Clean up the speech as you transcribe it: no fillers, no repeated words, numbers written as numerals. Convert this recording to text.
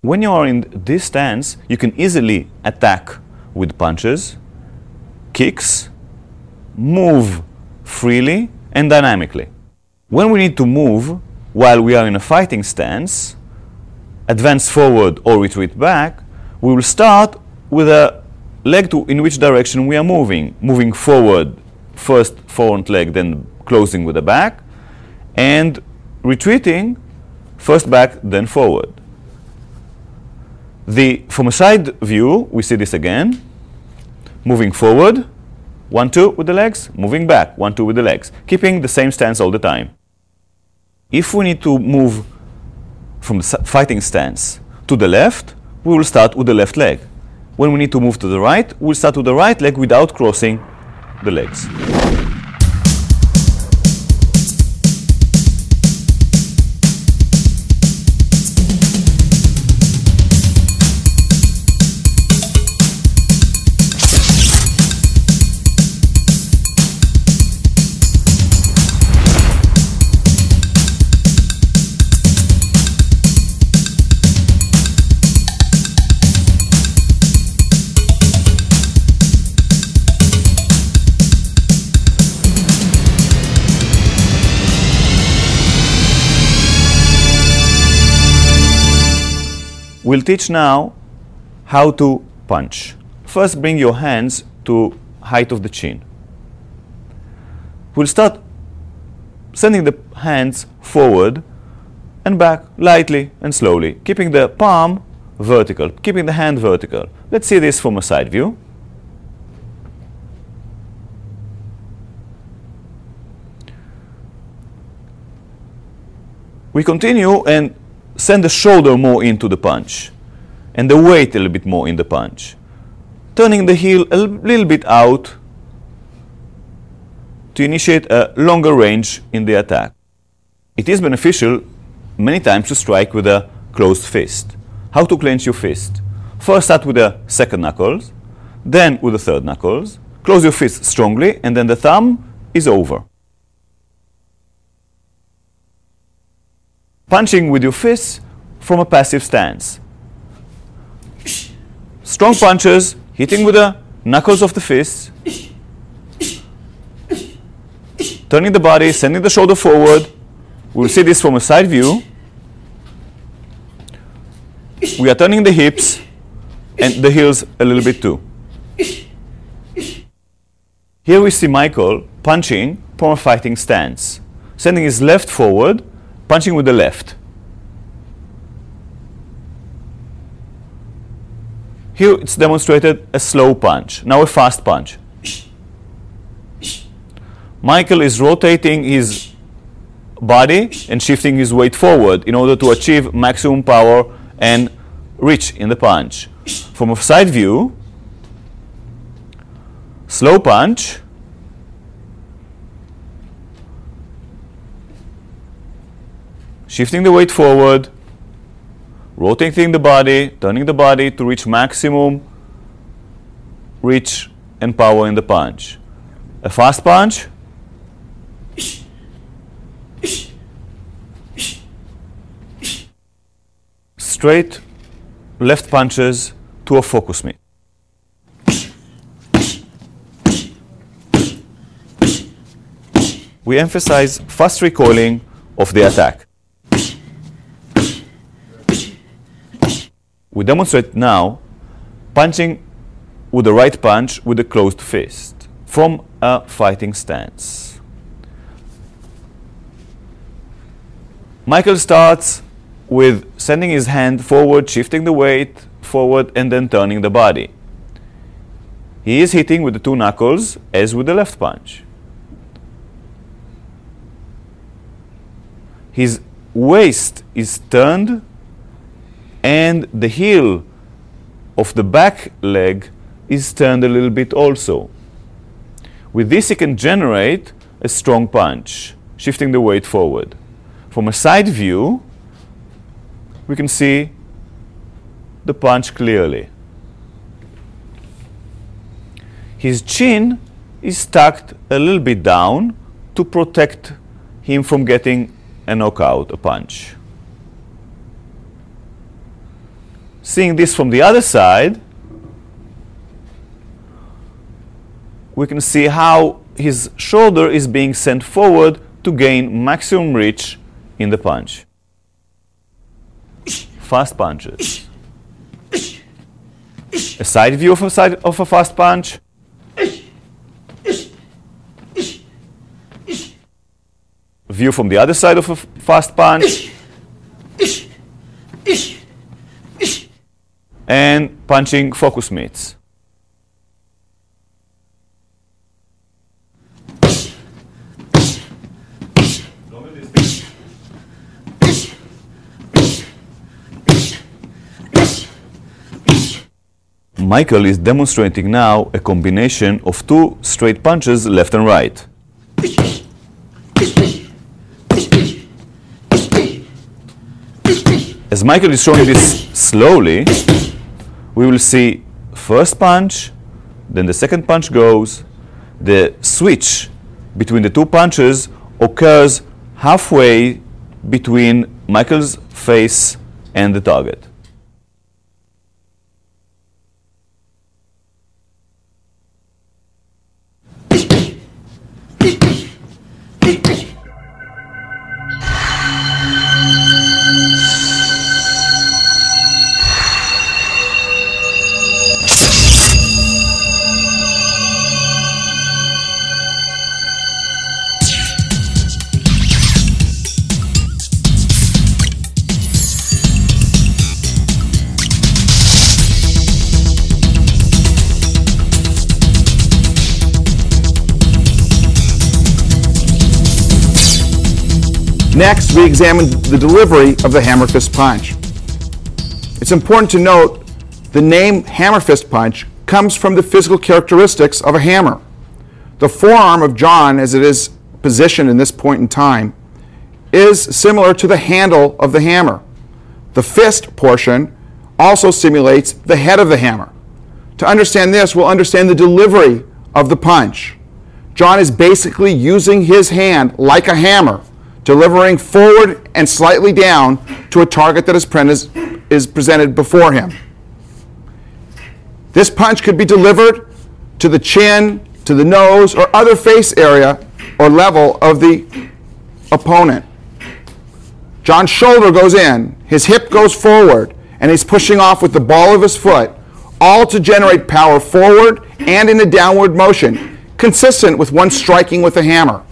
When you are in this stance, you can easily attack with punches, kicks, move freely and dynamically. When we need to move while we are in a fighting stance, advance forward or retreat back, we will start with a leg in which direction we are moving. Moving forward, first front leg, then closing with the back, and retreating, first back, then forward. From a side view, we see this again. Moving forward, 1-2 with the legs, moving back, 1-2 with the legs, keeping the same stance all the time. If we need to move from the fighting stance to the left, we will start with the left leg. When we need to move to the right, we'll start with the right leg without crossing the legs. We'll teach now how to punch. First, bring your hands to height of the chin. We'll start sending the hands forward and back lightly and slowly, keeping the palm vertical, keeping the hand vertical. Let's see this from a side view. We continue and send the shoulder more into the punch and the weight a little bit more in the punch, turning the heel a little bit out to initiate a longer range in the attack. It is beneficial many times to strike with a closed fist. How to clench your fist? First start with the second knuckles, then with the third knuckles. Close your fist strongly, and then the thumb is over. Punching with your fists from a passive stance. Strong punches, hitting with the knuckles of the fists, turning the body, sending the shoulder forward. We'll see this from a side view. We are turning the hips and the heels a little bit too. Here we see Michael punching from a fighting stance, sending his left forward, punching with the left. Here it's demonstrated a slow punch, now a fast punch. Michael is rotating his body and shifting his weight forward in order to achieve maximum power and reach in the punch. From a side view, slow punch, shifting the weight forward, rotating the body, turning the body to reach maximum reach and power in the punch. A fast punch, straight left punches to a focus mitt. We emphasize fast recoiling of the attack. We demonstrate now punching with the right punch with a closed fist from a fighting stance. Michael starts with sending his hand forward, shifting the weight forward, and then turning the body. He is hitting with the two knuckles as with the left punch. His waist is turned and the heel of the back leg is turned a little bit also. With this, he can generate a strong punch, shifting the weight forward. From a side view, we can see the punch clearly. His chin is tucked a little bit down to protect him from getting a knockout, a punch. seeing this from the other side, we can see how his shoulder is being sent forward to gain maximum reach in the punch. Fast punches. A side view of a fast punch. View from the other side of a fast punch. And punching focus mitts. Michael is demonstrating now a combination of two straight punches left and right. As Michael is showing this slowly, we will see first punch, then the second punch goes. The switch between the two punches occurs halfway between Michael's face and the target. Next, we examined the delivery of the hammer fist punch. It's important to note the name hammer fist punch comes from the physical characteristics of a hammer. The forearm of John, as it is positioned in this point in time, is similar to the handle of the hammer. The fist portion also simulates the head of the hammer. To understand this, we'll understand the delivery of the punch. John is basically using his hand like a hammer, delivering forward and slightly down to a target that is presented before him. This punch could be delivered to the chin, to the nose, or other face area or level of the opponent. John's shoulder goes in, his hip goes forward, and he's pushing off with the ball of his foot, all to generate power forward and in a downward motion, consistent with one striking with a hammer.